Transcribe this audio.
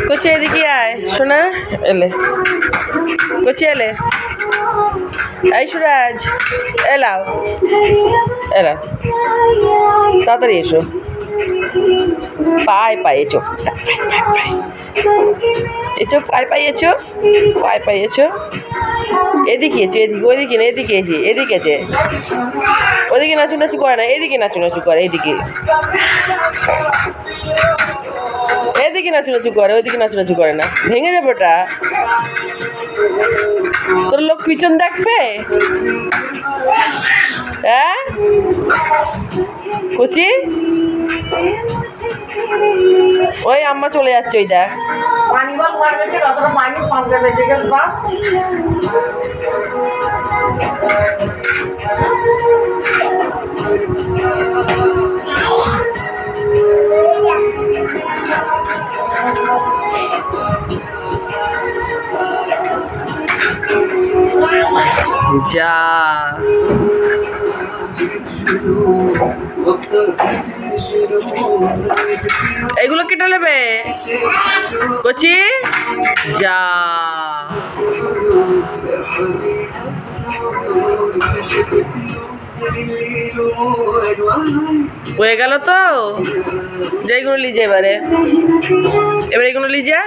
কোচি এদিকে আয় শোনা এলে কোচি এলে এই সুরাজ এলাও এলা তাড়াতাড়ি এসো পায়ে পায়ে এসো এসো পায়ে পায়ে এসো পায়ে পায়ে এসো এদিকে এসো এদিকে ওইদিকে না এদিকে এসে এদিকে আছে ওদিকে নাচু করে না এদিকে নাচু করে এদিকে এদিকে নাচু করে ওইদিকে নাচু করে না ভেঙে যাবে ওটা তোর লোক পিছন দেখবে হ্যাঁ কুচি ওই আম্মা চলে যাচ্ছে ওই দেখ যা এগুলো কেটে নেবে কচি যা হয়ে গেল তো যেগুলো লিজে এবারে এগুলো লিজা